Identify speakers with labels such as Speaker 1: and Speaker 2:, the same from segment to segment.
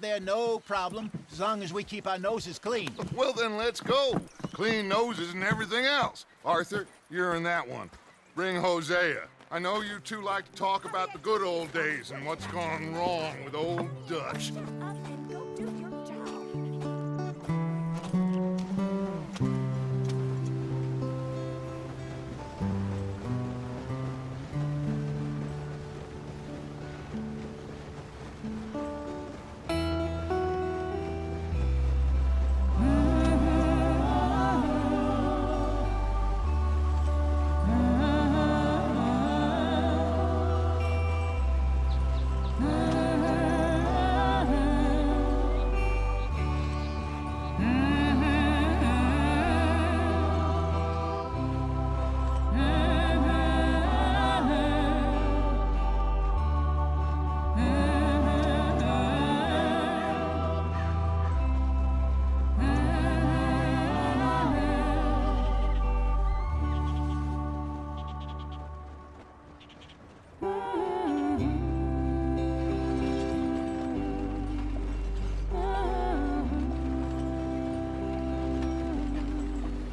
Speaker 1: There, no problem, as long as we keep our noses clean.
Speaker 2: Well, then let's go. Clean noses and everything else. Arthur, you're in that one. Bring Hosea. I know you two like to talk about the good old days and what's gone wrong with old Dutch.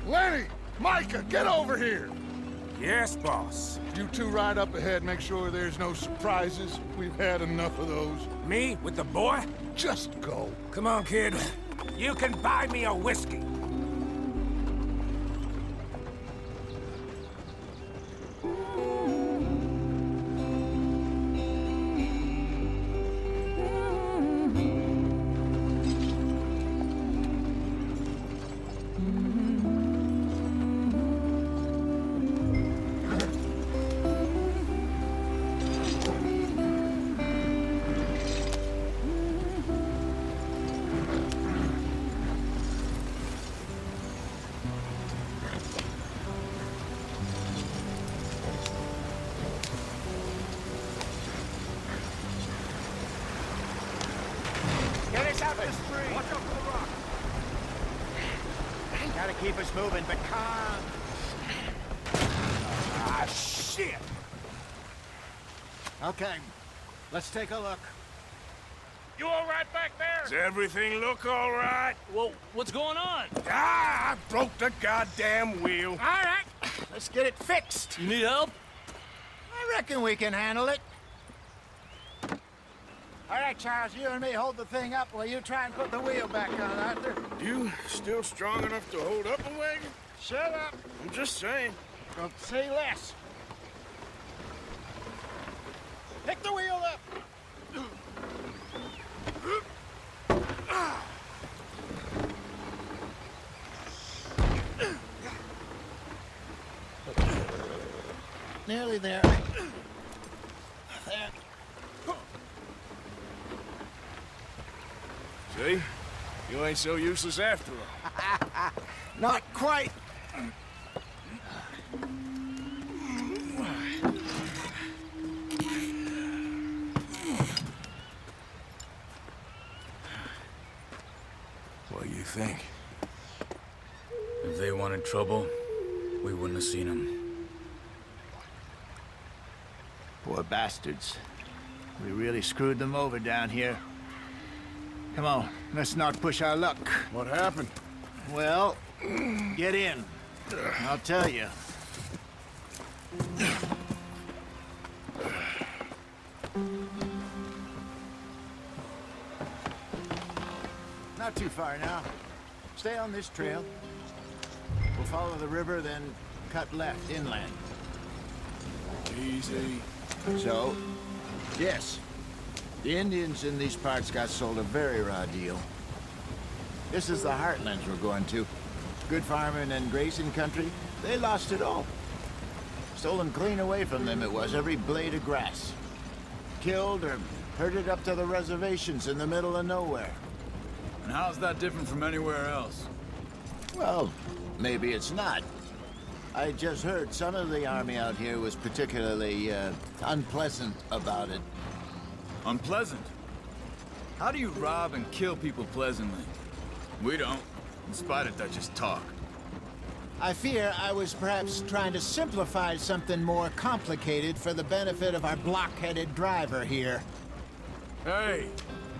Speaker 2: Lenny! Micah, get over here!
Speaker 3: Yes, boss.
Speaker 2: You two ride up ahead, make sure there's no surprises. We've had enough of those.
Speaker 3: Me with the boy?
Speaker 2: Just go.
Speaker 3: Come on, kid. You can buy me a whiskey.
Speaker 1: Get us out the street!
Speaker 3: Watch out for the rock.
Speaker 1: Gotta keep us moving, but calm.
Speaker 3: Ah, shit!
Speaker 1: Okay, let's take a look.
Speaker 4: You all right back there?
Speaker 3: Does everything look all right?
Speaker 4: Well, what's going on?
Speaker 3: Ah, I broke the goddamn wheel.
Speaker 1: All right, let's get it fixed.
Speaker 4: You need help?
Speaker 1: I reckon we can handle it. All right, Charles, you and me hold the thing up while you try and put the wheel back on, Arthur.
Speaker 3: You still strong enough to hold up a wagon?
Speaker 1: Shut up.
Speaker 3: I'm just saying.
Speaker 1: Don't say less. Pick the wheel up. Nearly there. There.
Speaker 3: See? You ain't so useless after all.
Speaker 1: Not quite.
Speaker 3: What do you think?
Speaker 4: If they wanted trouble, we wouldn't have seen them.
Speaker 1: Poor bastards. We really screwed them over down here. Come on, let's not push our luck.
Speaker 3: What happened?
Speaker 1: Well, get in. I'll tell you. Not too far now. Stay on this trail. We'll follow the river, then cut left inland.
Speaker 3: Easy.
Speaker 1: So, yes, the Indians in these parts got sold a very raw deal. This is the heartlands we're going to. Good farming and grazing country, they lost it all. Stolen clean away from them it was, every blade of grass. Killed or herded up to the reservations in the middle of nowhere.
Speaker 5: And how's that different from anywhere else?
Speaker 1: Well, maybe it's not. I just heard some of the army out here was particularly, unpleasant about it.
Speaker 5: Unpleasant? How do you rob and kill people pleasantly? We don't, in spite of Dutch's talk.
Speaker 1: I fear I was perhaps trying to simplify something more complicated for the benefit of our block-headed driver here.
Speaker 5: Hey,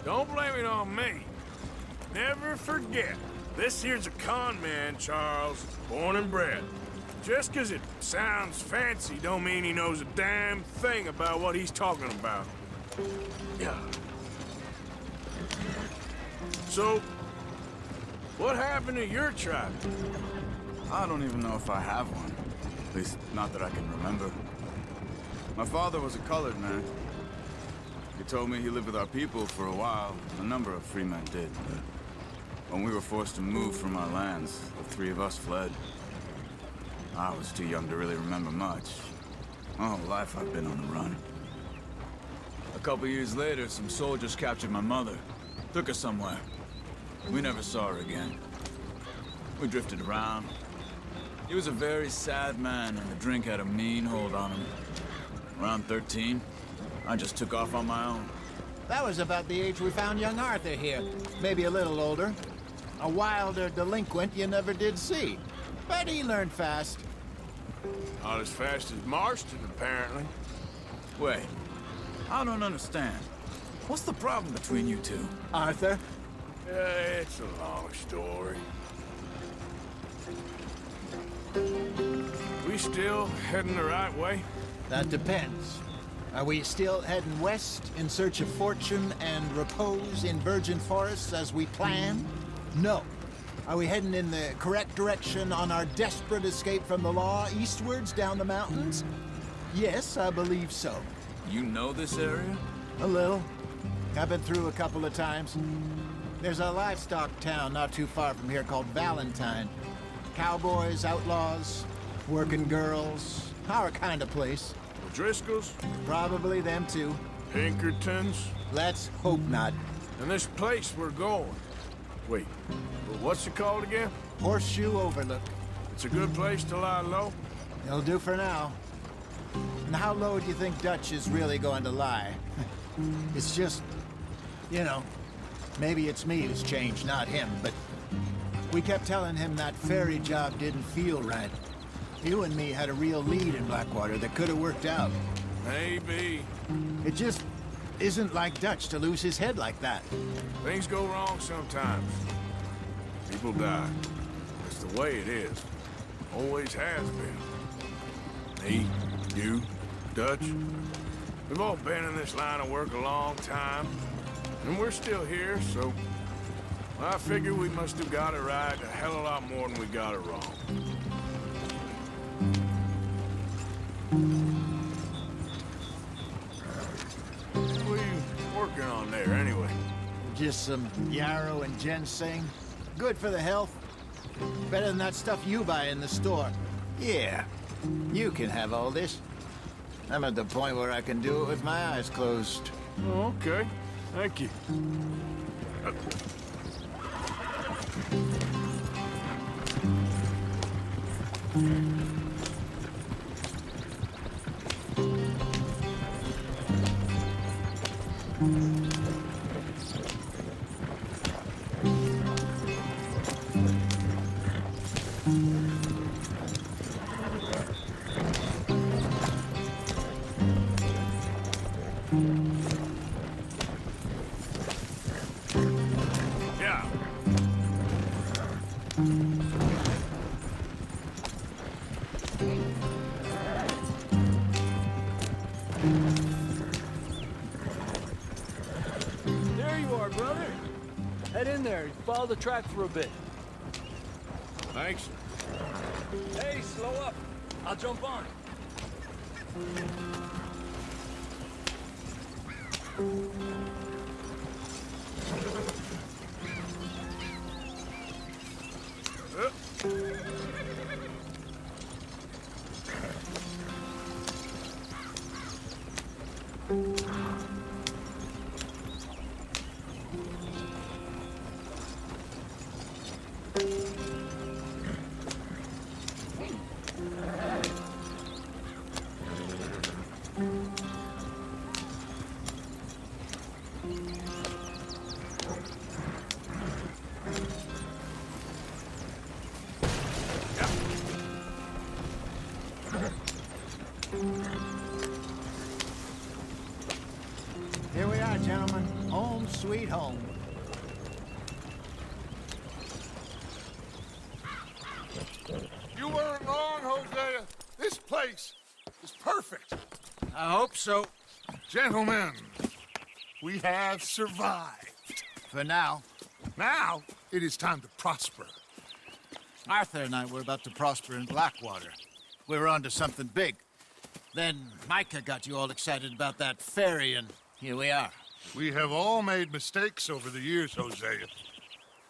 Speaker 3: Don't blame it on me. Never forget, this here's a con man, Charles, born and bred. Just 'cause it sounds fancy don't mean he knows a damn thing about what he's talking about. Yeah. So, what happened to your tribe?
Speaker 5: I don't even know if I have one. At least, not that I can remember. My father was a colored man. He told me he lived with our people for a while. A number of free men did, but when we were forced to move from our lands, the three of us fled. I was too young to really remember much. My whole life I've been on the run. A couple years later, some soldiers captured my mother. Took her somewhere. We never saw her again. We drifted around. He was a very sad man, and the drink had a mean hold on him. Around 13, I just took off on my own.
Speaker 1: That was about the age we found young Arthur here. Maybe a little older. A wilder delinquent you never did see. But he learned fast.
Speaker 3: Not as fast as Marston, apparently.
Speaker 5: Wait, I don't understand. What's the problem between you two?
Speaker 1: Arthur?
Speaker 3: It's a long story. We still heading the right way?
Speaker 1: That depends. Are we still heading west in search of fortune and repose in virgin forests as we planned? No. Are we heading in the correct direction on our desperate escape from the law eastwards down the mountains? Yes, I believe so.
Speaker 5: You know this area?
Speaker 1: A little. I've been through a couple of times. There's a livestock town not too far from here called Valentine. Cowboys, outlaws, working girls, our kind of place.
Speaker 3: The Driscolls?
Speaker 1: Probably them too.
Speaker 3: Pinkertons?
Speaker 1: Let's hope not.
Speaker 3: And this place we're going. Wait, what's it called again?
Speaker 1: Horseshoe Overlook.
Speaker 3: It's a good place to lie low?
Speaker 1: It'll do for now. And how low do you think Dutch is really going to lie? It's just, you know, maybe it's me who's changed, not him, but we kept telling him that ferry job didn't feel right. You and me had a real lead in Blackwater that could have worked out.
Speaker 3: Maybe.
Speaker 1: It just isn't like Dutch to lose his head like that.
Speaker 3: Things go wrong sometimes. People die. That's the way it is. Always has been. Me, you, Dutch. We've all been in this line of work a long time. And we're still here, so I figure we must have got it right a hell of a lot more than we got it wrong. What are you working on there, anyway?
Speaker 1: Just some yarrow and ginseng. Good for the health. Better than that stuff you buy in the store. Yeah, you can have all this. I'm at the point where I can do it with my eyes closed.
Speaker 3: Oh, okay. Thank you. Yeah.
Speaker 6: There you are, brother. Head in there. Follow the track for a bit.
Speaker 3: Thanks.
Speaker 6: Hey, slow up. I'll jump on.
Speaker 1: home.
Speaker 2: You weren't wrong, Hosea. This place is perfect.
Speaker 1: I hope so.
Speaker 2: Gentlemen, we have survived.
Speaker 1: For now.
Speaker 2: Now, it is time to prosper.
Speaker 1: Arthur and I were about to prosper in Blackwater. We were onto something big. Then Micah got you all excited about that ferry, and here we are.
Speaker 2: We have all made mistakes over the years, Hosea.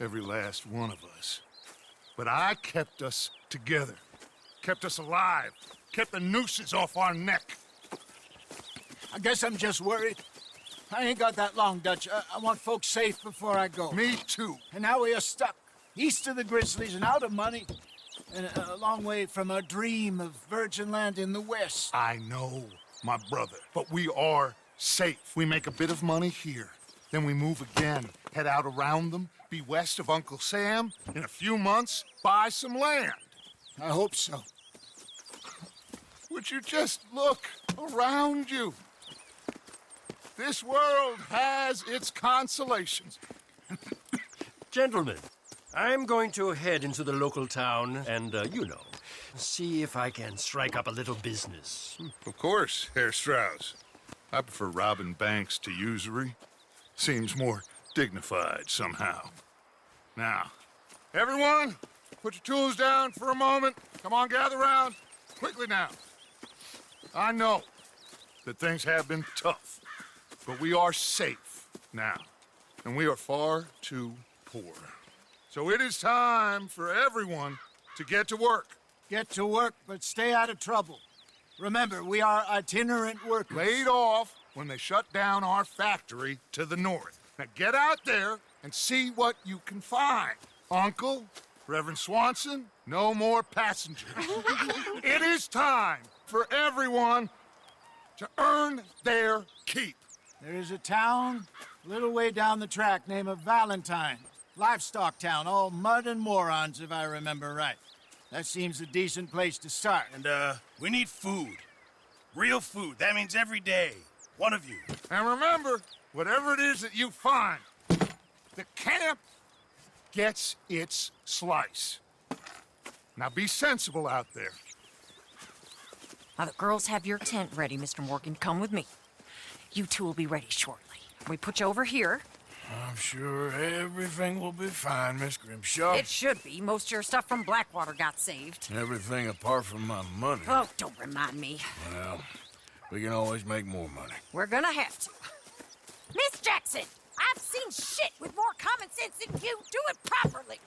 Speaker 2: Every last one of us. But I kept us together. Kept us alive. Kept the nooses off our neck.
Speaker 1: I guess I'm just worried. I ain't got that long, Dutch. I want folks safe before I go.
Speaker 2: Me too.
Speaker 1: And now we are stuck, east of the Grizzlies and out of money, and a long way from our dream of virgin land in the west.
Speaker 2: I know, my brother, but we are safe. We make a bit of money here. Then we move again, head out around them, be west of Uncle Sam. In a few months, buy some land.
Speaker 1: I hope so.
Speaker 2: Would you just look around you? This world has its consolations.
Speaker 7: Gentlemen, I'm going to head into the local town and, see if I can strike up a little business.
Speaker 2: Of course, Herr Strauss. I prefer robbing banks to usury. Seems more dignified somehow. Now, everyone, put your tools down for a moment. Come on, gather round. Quickly now. I know that things have been tough, but we are safe now, and we are far too poor. So it is time for everyone to get to work.
Speaker 1: Get to work, but stay out of trouble. Remember, we are itinerant workers.
Speaker 2: Laid off when they shut down our factory to the north. Now get out there and see what you can find. Uncle, Reverend Swanson, no more passengers. It is time for everyone to earn their keep.
Speaker 1: There is a town a little way down the track named Valentine. Livestock town, all mud and morons, if I remember right. That seems a decent place to start.
Speaker 8: And, we need food. Real food. That means every day. One of you.
Speaker 2: And remember, whatever it is that you find, the camp gets its slice. Now be sensible out there.
Speaker 9: Now, the girls have your tent ready, Mr. Morgan. Come with me. You two will be ready shortly. We put you over here.
Speaker 3: I'm sure everything will be fine, Miss Grimshaw.
Speaker 9: It should be. Most of your stuff from Blackwater got saved.
Speaker 3: Everything apart from my money.
Speaker 9: Oh, don't remind me.
Speaker 3: Well, we can always make more money.
Speaker 9: We're gonna have to. Miss Jackson, I've seen shit with more common sense than you. Do it properly.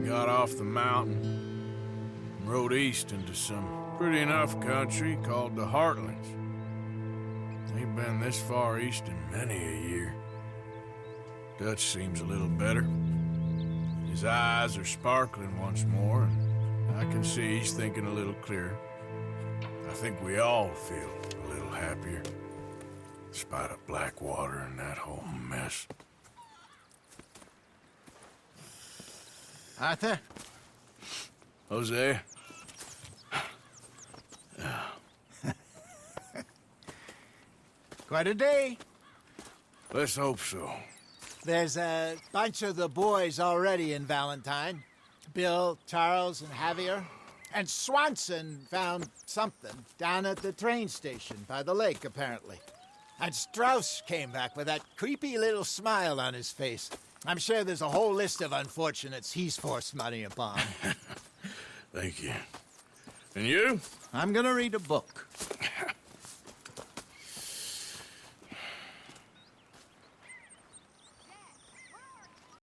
Speaker 3: Got off the mountain and rode east into some pretty enough country called the Heartlands. Ain't been this far east in many a year. Dutch seems a little better. His eyes are sparkling once more, and I can see he's thinking a little clearer. I think we all feel a little happier, in spite of Blackwater and that whole mess.
Speaker 1: Arthur?
Speaker 3: Jose?
Speaker 1: Quite a day.
Speaker 3: Let's hope so.
Speaker 1: There's a bunch of the boys already in Valentine. Bill, Charles, and Javier. And Swanson found something down at the train station by the lake, apparently. And Strauss came back with that creepy little smile on his face. I'm sure there's a whole list of unfortunates he's forced money upon.
Speaker 3: Thank you. And you?
Speaker 1: I'm gonna read a book.